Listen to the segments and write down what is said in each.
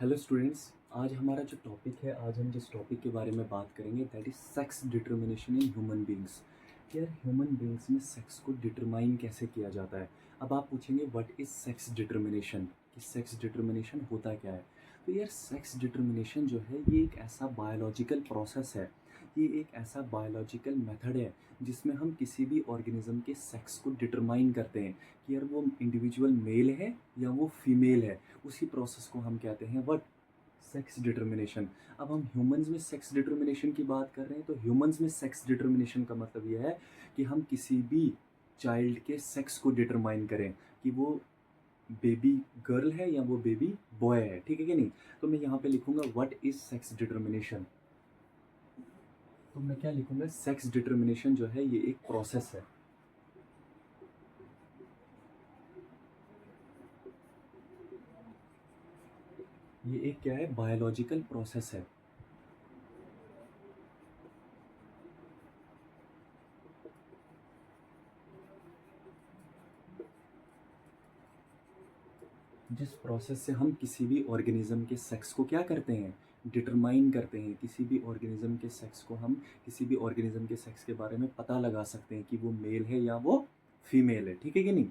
Hello students. आज हमारा जो टॉपिक है, आज हम जिस टॉपिक के बारे में बात करेंगे that is sex determination in human beings. यार ह्यूमन बींग्स में सेक्स को डिटरमाइन कैसे किया जाता है। अब आप पूछेंगे व्हाट इज़ सेक्स डिटर्मिनेशन, कि सेक्स डिटर्मिनेशन होता क्या है। तो यार सेक्स डिटर्मिनेशन जो है ये एक ऐसा बायोलॉजिकल प्रोसेस है, ये एक ऐसा बायोलॉजिकल मेथड है जिसमें हम किसी भी ऑर्गेनिज्म के सेक्स को डिटरमाइन करते हैं कि यार वो इंडिविजुअल मेल है या वो फीमेल है। उसी प्रोसेस को हम कहते हैं व्हाट, सेक्स डिटर्मिनेशन। अब हम ह्यूमंस में सेक्स डिटर्मिनेशन की बात कर रहे हैं तो ह्यूमंस में सेक्स डिटर्मिनेशन का मतलब यह है कि हम किसी भी चाइल्ड के सेक्स को डिटरमाइन करें कि वो बेबी गर्ल है या वो बेबी बॉय है, ठीक है कि नहीं। तो मैं यहाँ पे लिखूंगा व्हाट इज सेक्स डिटर्मिनेशन। तो मैं क्या लिखूंगा, सेक्स डिटर्मिनेशन जो है ये एक प्रोसेस है। ये एक क्या है, बायोलॉजिकल प्रोसेस है। जिस प्रोसेस से हम किसी भी ऑर्गेनिज्म के सेक्स को क्या करते हैं, डिटरमाइन करते हैं। किसी भी ऑर्गेनिज्म के सेक्स को हम किसी भी ऑर्गेनिज्म के सेक्स के बारे में पता लगा सकते हैं कि वो मेल है या वो फीमेल है, ठीक है कि नहीं।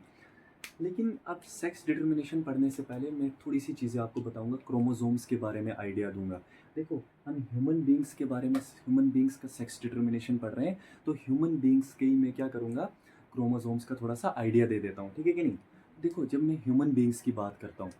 लेकिन अब सेक्स डिटर्मिनेशन पढ़ने से पहले मैं थोड़ी सी चीज़ें आपको बताऊंगा, क्रोमोसोम्स के बारे में आइडिया दूंगा। देखो हम ह्यूमन बींग्स के बारे में, ह्यूमन बींग्स का सेक्स डिटर्मिनेशन पढ़ रहे हैं तो ह्यूमन बींग्स के ही मैं क्या करूंगा, क्रोमोसोम्स का थोड़ा सा आइडिया दे देता हूँ, ठीक है कि नहीं। देखो जब मैं ह्यूमन बींग्स की बात करता हूँ,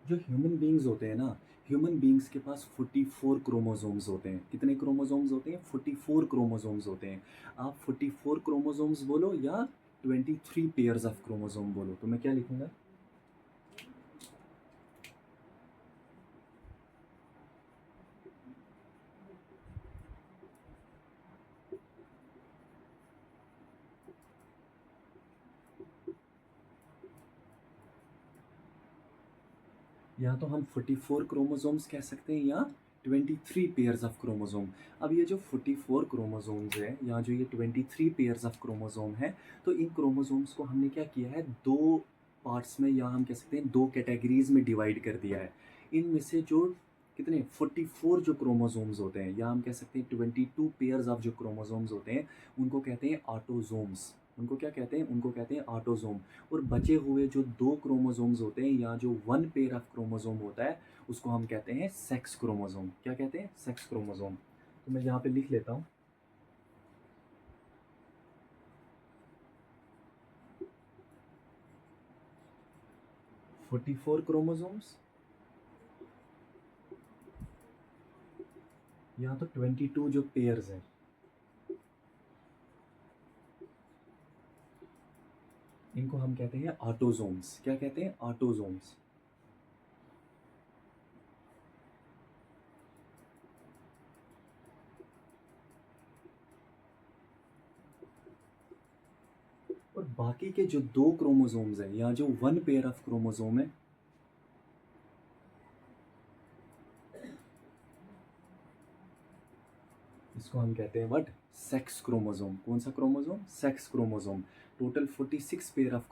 जो ह्यूमन बींग्स होते हैं ना, ह्यूमन बींग्स के पास 44 क्रोमोसोम्स होते हैं। कितने क्रोमोसोम्स होते हैं, 44 क्रोमोसोम्स होते हैं। आप 44 क्रोमोसोम्स बोलो या 23 पेयर्स ऑफ क्रोमोसोम बोलो, तो मैं क्या लिखूंगा, या तो हम 44 क्रोमोसोम्स कह सकते हैं या 23 पेयर्स ऑफ क्रोमोसोम। अब ये जो 44 क्रोमोसोम्स है या जो ये 23 पेयर्स ऑफ क्रोमोसोम है, तो इन क्रोमोसोम्स को हमने क्या किया है, दो पार्ट्स में या हम कह सकते हैं दो कैटेगरीज में डिवाइड कर दिया है। इनमें से जो कितने 44 जो क्रोमोसोम्स होते हैं या हम कह सकते हैं 22 पेयर्स ऑफ जो क्रोमोसोम्स होते हैं उनको कहते हैं ऑटोजोम्स। उनको क्या कहते हैं, उनको कहते हैं ऑटोजोम। और बचे हुए जो दो क्रोमोसोम्स होते हैं या जो वन पेयर ऑफ क्रोमोसोम होता है उसको हम कहते हैं सेक्स क्रोमोसोम। क्या कहते हैं, सेक्स क्रोमोसोम। तो मैं यहाँ पे लिख लेता हूँ 44 क्रोमोसोम्स या तो 22 जो पेयर्स हैं, इनको हम कहते हैं ऑटोजोम्स। क्या कहते हैं, ऑटोजोम्स। और बाकी के जो दो क्रोमोसोम्स हैं या जो वन पेयर ऑफ क्रोमोसोम है, इसको हम कहते हैं व्हाट, सेक्स क्रोमोसोम। कौन सा chromosome, sex chromosome. Total 46 pair of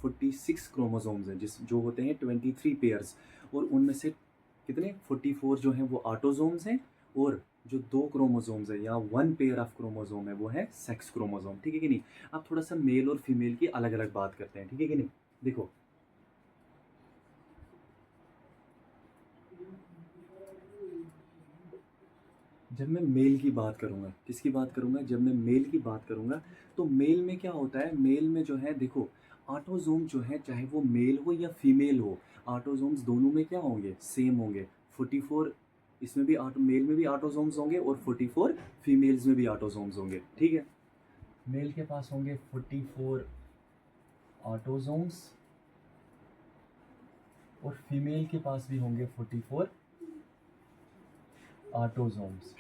46 chromosomes हैं जिस जो होते हैं 23 पेयर्स। और उनमें से कितने 44 जो हैं वो ऑटोजोम्स हैं, और जो दो क्रोमोसोम्स है या वन पेयर ऑफ क्रोमोसोम है वो है सेक्स क्रोमोसोम, ठीक है कि नहीं। अब थोड़ा सा मेल और फीमेल की अलग अलग बात करते हैं, ठीक है कि नहीं। देखो जब मैं मेल की बात करूंगा, किसकी बात करूंगा, जब मैं मेल की बात करूंगा तो मेल में क्या होता है, मेल में जो है देखो ऑटोजोम जो है चाहे वो मेल हो या फीमेल हो, ऑटोजोम्स दोनों में क्या होंगे, सेम होंगे। 44 इसमें भी ऑटो, मेल में भी ऑटोजोम्स होंगे और 44 फीमेल्स में भी ऑटोजोम्स होंगे, ठीक है। मेल के पास होंगे 44 ऑटोजोम्स और फीमेल के पास भी होंगे 44 ऑटोजोम्स।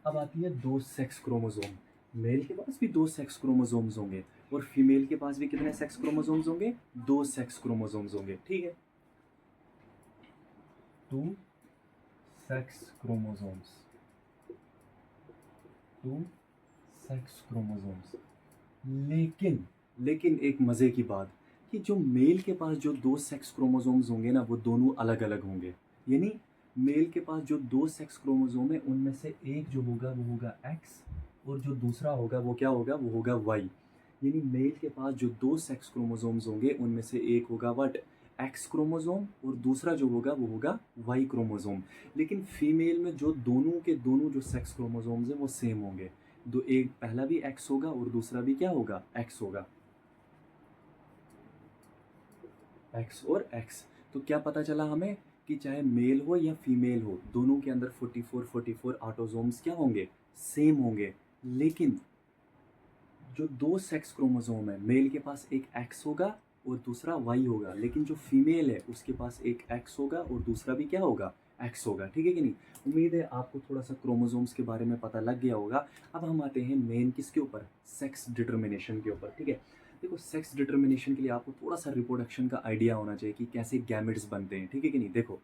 अब आती है दो सेक्स क्रोमोसोम। मेल के पास भी दो सेक्स क्रोमोसोम्स होंगे और फीमेल के पास भी कितने सेक्स क्रोमोसोम्स होंगे, दो सेक्स क्रोमोसोम्स होंगे, ठीक है। Two sex chromosomes, two sex chromosomes. लेकिन लेकिन एक मज़े की बात कि जो मेल के पास जो 2 सेक्स क्रोमोसोम्स होंगे ना, वो दोनों अलग-अलग होंगे। यानी मेल के पास जो 2 सेक्स क्रोमोसोम है, उनमें से एक जो होगा वो होगा एक्स और जो दूसरा होगा वो क्या होगा? वो होगा वाई। यानी मेल के पास जो 2 सेक्स क्रोमोसोम्स होंगे, उनमें से एक होगा व्हाट? एक्स क्रोमोसोम और दूसरा जो होगा वो होगा वाई क्रोमोसोम। लेकिन फीमेल में जो दोनों के दोनों जो सेक्स क्रोमोसोम्स हैं वो सेम होंगे। दो एक पहला भी एक्स होगा और दूसरा भी क्या होगा? एक्स होगा। एक्स और एक्स। तो क्या पता चला हमें कि चाहे मेल हो या फीमेल हो, दोनों के अंदर 44 ऑटोसोम्स क्या होंगे? सेम होंगे। लेकिन जो दो सेक्स क्रोमोसोम है, मेल के पास एक एक्स होगा और दूसरा वाई होगा, लेकिन जो फीमेल है उसके पास एक एक्स होगा और दूसरा भी क्या होगा? एक्स होगा। ठीक है कि नहीं? उम्मीद है आपको थोड़ा सा क्रोमोसोम्स के बारे में पता लग गया होगा। अब हम आते हैं मेन किसके ऊपर? सेक्स डिटर्मिनेशन के ऊपर। ठीक है, देखो सेक्स डिटर्मिनेशन के लिए आपको थोड़ा सा रिप्रोडक्शन का आइडिया होना चाहिए कि कैसे गैमेट्स बनते हैं। ठीक है कि नहीं? देखो,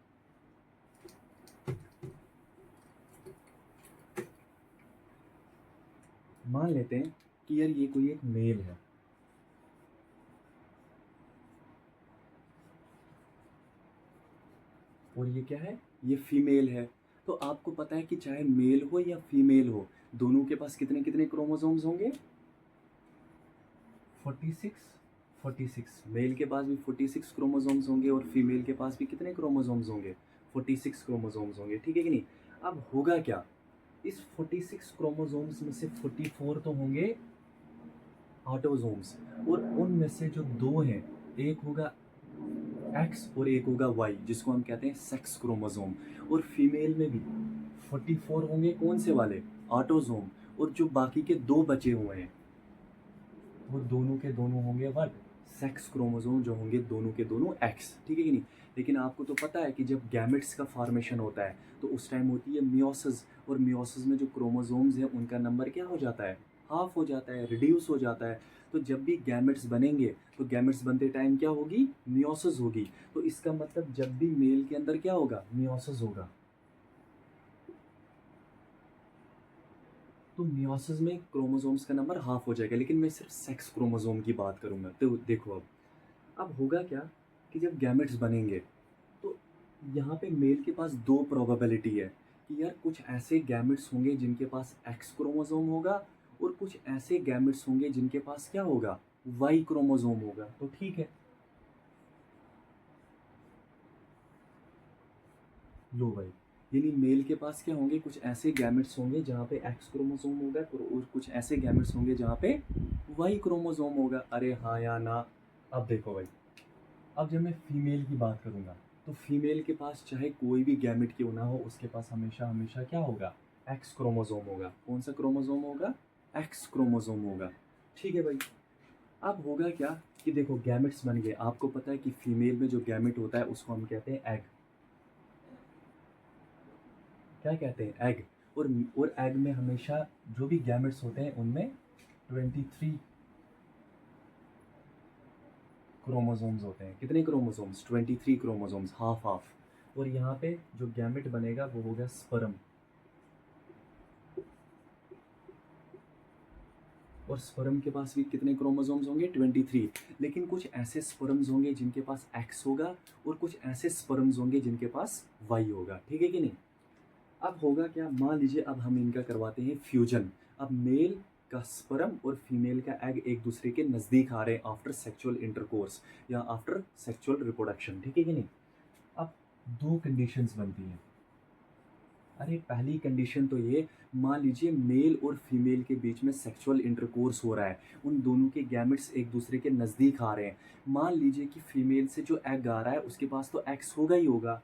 मान लेते हैं कि यार ये कोई एक मेल है और ये क्या है? ये फीमेल है। तो आपको पता है कि चाहे मेल हो या फीमेल हो, दोनों के पास कितने कितने क्रोमोसोम्स होंगे? 46। 46 मेल के पास भी 46 क्रोमोसोम्स होंगे और फीमेल के पास भी कितने क्रोमोसोम्स होंगे? 46 क्रोमोसोम्स होंगे। ठीक है कि नहीं? अब होगा क्या? इस 46 क्रोमोसोम्स में से 44 तो होंगे ऑटोसोम्स और उनमें से जो दो हैं, एक होगा एक्स और एक होगा वाई, जिसको हम कहते हैं सेक्स क्रोमोसोम। और फीमेल में भी 44 होंगे, कौन से वाले? ऑटोसोम। और जो बाकी के दो बचे हुए हैं वो दोनों के दोनों होंगे व्हाट? सेक्स क्रोमोसोम, जो होंगे दोनों के दोनों एक्स। ठीक है कि नहीं? लेकिन आपको तो पता है कि जब गैमेट्स का फॉर्मेशन होता है तो उस टाइम होती है मियोसिस, और मियोसिस में जो क्रोमोसोम्स हैं उनका नंबर क्या हो जाता है? हाफ हो जाता है, रिड्यूस हो जाता है। तो जब भी गैमेट्स बनेंगे तो गैमेट्स बनते टाइम क्या होगी? मियोसिस होगी। तो इसका मतलब जब भी मेल के अंदर क्या होगा? मियोसिस होगा। तो मियोसिस में क्रोमोसोम्स का नंबर हाफ हो जाएगा। लेकिन मैं सिर्फ सेक्स क्रोमोसोम की बात करूंगा। तो देखो, अब होगा क्या कि जब गैमेट्स बनेंगे तो यहाँ पे मेल के पास दो प्रोबेबिलिटी है कि यार कुछ ऐसे गैमेट्स होंगे जिनके पास एक्स क्रोमोसोम होगा और कुछ ऐसे गैमेट्स होंगे जिनके पास क्या होगा? वाई क्रोमोसोम होगा। तो ठीक है, लो भाई, यानी मेल के पास क्या होंगे? कुछ ऐसे गैमेट्स होंगे जहाँ पे एक्स क्रोमोसोम होगा और कुछ ऐसे गैमेट्स होंगे जहाँ पे वाई क्रोमोसोम होगा। अरे हाँ या ना? अब देखो भाई, अब जब मैं फीमेल की बात करूँगा तो फीमेल के पास चाहे कोई भी गैमेट क्यों ना हो, उसके पास हमेशा हमेशा क्या होगा? एक्स क्रोमोसोम होगा। कौन सा क्रोमोसोम होगा? एक्स क्रोमोसोम होगा। ठीक है भाई, अब होगा क्या कि देखो गैमेट्स बन गए। आपको पता है कि फीमेल में जो गैमेट होता है उसको हम कहते हैं एग। क्या कहते हैं? एग। और एग में हमेशा जो भी गैमेट्स होते हैं उनमें 23 क्रोमोसोम्स होते हैं। कितने क्रोमोसोम्स? 23 chromosomes, half half. और यहाँ पे जो गैमेट बनेगा वो होगा स्पर्म। और स्पर्म के पास भी कितने क्रोमोसोम्स होंगे? 23। लेकिन कुछ ऐसे स्पर्म्स होंगे जिनके पास एक्स होगा और कुछ ऐसे स्पर्म्स होंगे जिनके पास वाई होगा। ठीक है कि नहीं? अब होगा क्या? मान लीजिए अब हम इनका करवाते हैं फ्यूजन। अब मेल का स्पर्म और फीमेल का एग एक दूसरे के नज़दीक आ रहे हैं आफ्टर सेक्सुअल इंटरकोर्स या आफ्टर सेक्सुअल रिप्रोडक्शन। ठीक है कि नहीं? अब दो कंडीशंस बनती हैं। अरे पहली कंडीशन तो ये, मान लीजिए मेल और फीमेल के बीच में सेक्सुअल इंटरकोर्स हो रहा है, उन दोनों के गैमेट्स एक दूसरे के नज़दीक आ रहे हैं। मान लीजिए कि फीमेल से जो एग आ रहा है उसके पास तो एक्स होगा ही होगा।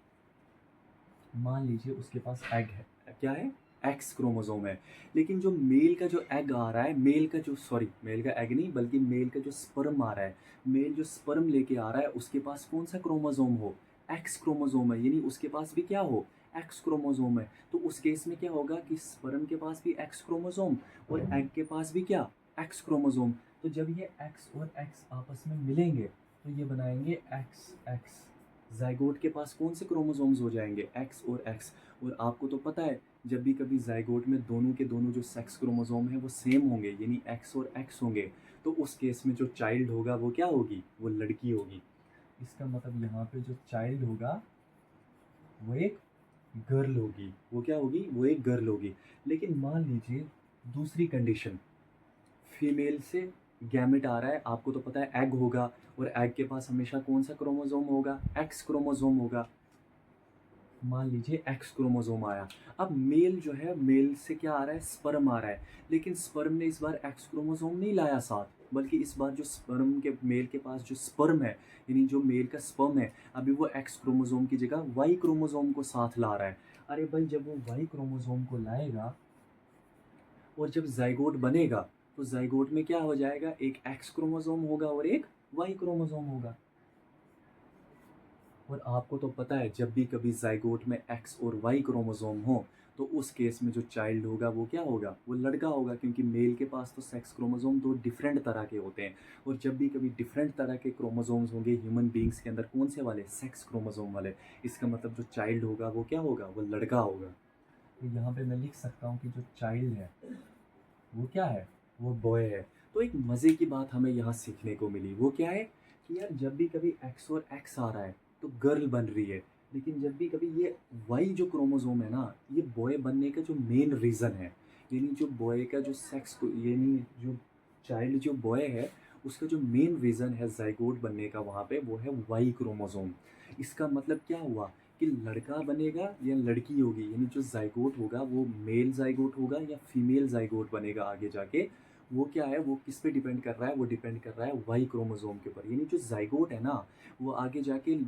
मान लीजिए उसके पास एग है, क्या है? एक्स क्रोमोसोम है। लेकिन जो मेल का जो एग आ रहा है, मेल का जो सॉरी मेल का एग नहीं बल्कि मेल का जो स्पर्म आ रहा है, मेल जो स्पर्म लेके आ रहा है उसके पास कौन सा क्रोमोसोम हो? एक्स क्रोमोसोम है। यानी उसके पास भी क्या हो? एक्स क्रोमोसोम है। तो उस केस में क्या होगा कि स्पर्म के पास भी एक्स क्रोमोसोम और एग के पास भी क्या? X chromosome. तो जब ये एक्स और एक्स आपस में मिलेंगे तो ये बनाएंगे एक्स एक्स। जाइगोट के पास कौन से क्रोमोसोम्स हो जाएंगे? एक्स और एक्स। और आपको तो पता है जब भी कभी जाइगोट में दोनों के दोनों जो सेक्स क्रोमोसोम हैं वो सेम होंगे, यानी एक्स और एक्स होंगे, तो उस केस में जो चाइल्ड होगा वो क्या होगी, वो लड़की होगी। इसका मतलब यहाँ पे जो चाइल्ड होगा वो एक गर्ल होगी। वो क्या होगी, वो एक गर्ल होगी। लेकिन मान लीजिए दूसरी कंडीशन, फीमेल से गैमेट आ रहा है, आपको तो पता है एग होगा, और एग के पास हमेशा कौन सा क्रोमोसोम होगा, एक्स क्रोमोसोम होगा। मान लीजिए एक्स क्रोमोसोम आया। अब मेल जो है, मेल से क्या आ रहा है, स्पर्म आ रहा है। लेकिन स्पर्म ने इस बार एक्स क्रोमोसोम नहीं लाया साथ, बल्कि इस बार जो स्पर्म के, मेल के पास जो स्पर्म है, यानी जो मेल का स्पर्म है, अभी वो एक्स क्रोमोसोम की जगह वाई क्रोमोसोम को साथ ला रहा है। अरे भाई, जब वो वाई क्रोमोसोम को लाएगा और जब जाइगोट बनेगा, तो जाइगोट में क्या हो जाएगा, एक एक्स क्रोमोसोम होगा और एक वाई क्रोमोसोम होगा। और आपको तो पता है, जब भी कभी जाइगोट में एक्स और वाई क्रोमोसोम हो, तो उस केस में जो चाइल्ड होगा वो क्या होगा, वो लड़का होगा, क्योंकि मेल के पास तो सेक्स क्रोमोसोम दो डिफरेंट तरह के होते हैं। और जब भी कभी डिफरेंट तरह के क्रोमोसोम्स होंगे ह्यूमन बींग्स के अंदर, कौन से वाले, सेक्स क्रोमोसोम वाले, इसका मतलब जो चाइल्ड होगा वो क्या होगा, वो लड़का होगा। तो यहाँ पे मैं लिख सकता हूँ कि जो चाइल्ड है वो क्या है, वो बॉय है। तो एक मज़े की बात हमें यहाँ सीखने को मिली, वो क्या है कि यार जब भी कभी एक्स और एक्स आ रहा है तो गर्ल बन रही है। लेकिन जब भी कभी ये वाई जो क्रोमोसोम है ना, ये बॉय बनने का जो मेन रीज़न है, यानी जो बॉय का जो सेक्स, यानी जो चाइल्ड जो बॉय है, उसका जो मेन रीज़न है जाइगोट बनने का वहाँ पे, वो है वाई क्रोमोसोम। इसका मतलब क्या हुआ कि लड़का बनेगा या लड़की होगी, यानी जो जाइगोट होगा वो मेल जाइगोट होगा या फीमेल जाइगोट बनेगा आगे जाके, वो क्या है, वो किस पे डिपेंड कर रहा है, वो डिपेंड कर रहा है वाई क्रोमोसोम के ऊपर। यानी जो जाइगोट है ना, वो आगे जाके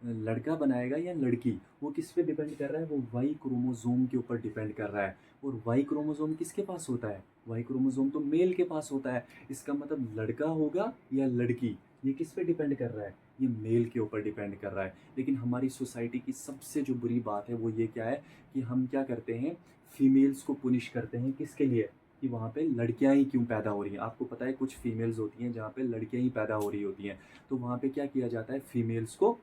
लड़का बनाएगा या लड़की, वो किस पे डिपेंड कर रहा है, वो वाई क्रोमोसोम के ऊपर डिपेंड कर रहा है। और वाई क्रोमोसोम किसके पास होता है, वाई क्रोमोसोम तो मेल के पास होता है। इसका मतलब लड़का होगा या लड़की, ये किस पे डिपेंड कर रहा है, ये मेल के ऊपर डिपेंड कर रहा है। लेकिन हमारी सोसाइटी की सबसे जो बुरी बात है वो ये क्या है कि हम क्या करते हैं, फीमेल्स को पुनिश करते हैं, किसके लिए, कि वहाँ पे लड़कियाँ ही क्यों पैदा हो रही हैं। आपको पता है कुछ फीमेल्स होती हैं जहाँ पे लड़कियाँ ही पैदा हो रही होती हैं, तो वहाँ पे क्या किया जाता है, फीमेल्स को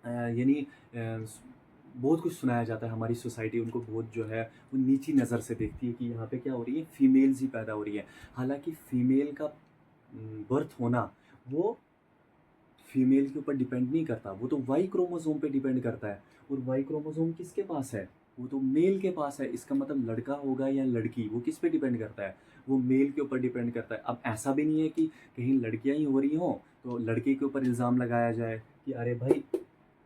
यानी बहुत कुछ सुनाया जाता है। हमारी सोसाइटी उनको बहुत जो है वो नीची नज़र से देखती है कि यहाँ पे क्या हो रही है, फीमेल्स ही पैदा हो रही है। हालांकि फीमेल का बर्थ होना वो फीमेल के ऊपर डिपेंड नहीं करता, वो तो वाई क्रोमोसोम पे डिपेंड करता है। और वाई क्रोमोसोम किसके पास है, वो तो मेल के पास है। इसका मतलब लड़का होगा या लड़की, वो किस पे डिपेंड करता है, वो मेल के ऊपर डिपेंड करता है। अब ऐसा भी नहीं है कि कहीं लड़कियां ही हो रही हों तो लड़के के ऊपर इल्ज़ाम लगाया जाए कि अरे भाई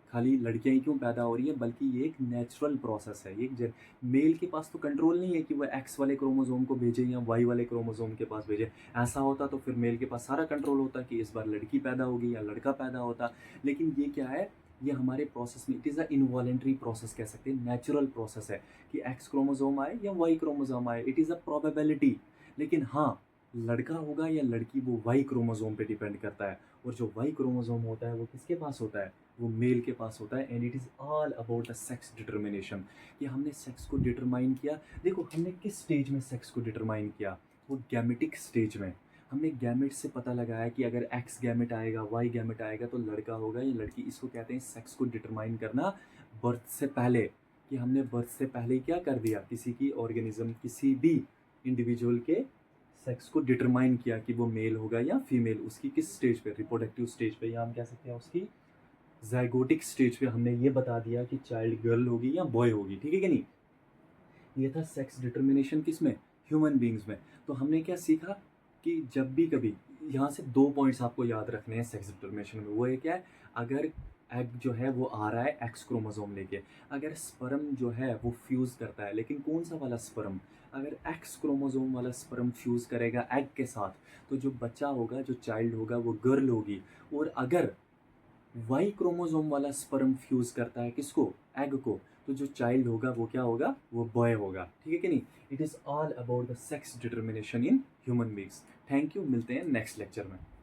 खाली लड़कियां ही क्यों पैदा हो रही हैं, बल्कि ये एक नेचुरल प्रोसेस है। ये एक मेल के पास तो कंट्रोल नहीं है कि वो एक्स वाले क्रोमोसोम को भेजे या वाई वाले क्रोमोसोम के पास भेजे। ऐसा होता तो फिर मेल के पास सारा कंट्रोल होता कि इस बार लड़की पैदा होगी या लड़का पैदा होता। लेकिन ये क्या है, ये हमारे प्रोसेस में, it is a involuntary process कह सकते हैं, नेचुरल प्रोसेस है कि एक्स क्रोमोसोम आए या वाई क्रोमोसोम आए, इट इज़ अ प्रोबेबिलिटी। लेकिन हाँ, लड़का होगा या लड़की वो वाई क्रोमोसोम पे डिपेंड करता है। और जो वाई क्रोमोसोम होता है वो किसके पास होता है, वो मेल के पास होता है। And it is all about the sex determination, कि हमने सेक्स को डिटरमाइन किया। देखो हमने किस स्टेज में सेक्स को डिटरमाइन किया, वो गैमेटिक स्टेज में। हमने गैमेट से पता लगाया कि अगर एक्स गैमेट आएगा, वाई गैमेट आएगा तो लड़का होगा या लड़की। इसको कहते हैं सेक्स को डिटरमाइन करना बर्थ से पहले, कि हमने बर्थ से पहले ही क्या कर दिया, किसी की ऑर्गेनिज्म, किसी भी इंडिविजुअल के सेक्स को डिटरमाइन किया कि वो मेल होगा या फीमेल। उसकी किस स्टेज पे, रिप्रोडक्टिव स्टेज पे, या हम कह सकते हैं उसकी ज़ाइगोटिक स्टेज पे हमने ये बता दिया कि चाइल्ड गर्ल होगी या बॉय होगी। ठीक है कि नहीं। ये था सेक्स डिटर्मिनेशन किस में, ह्यूमन बींग्स में। तो हमने क्या सीखा कि जब भी कभी, यहाँ से दो पॉइंट्स आपको याद रखने हैं सेक्स डिटर्मिनेशन में। वो है क्या है, अगर एग जो है वो आ रहा है एक्स क्रोमोसोम लेके, अगर स्पर्म जो है वो फ्यूज़ करता है, लेकिन कौन सा वाला स्पर्म, अगर एक्स क्रोमोसोम वाला स्पर्म फ्यूज़ करेगा एग के साथ, तो जो बच्चा होगा, जो चाइल्ड होगा, वो गर्ल होगी। और अगर वाई क्रोमोसोम वाला स्पर्म फ्यूज करता है किसको, एग को, तो जो चाइल्ड होगा वो क्या होगा, वो बॉय होगा। ठीक है कि नहीं। It is all about the sex determination in human beings. Thank you, मिलते हैं नेक्स्ट लेक्चर में।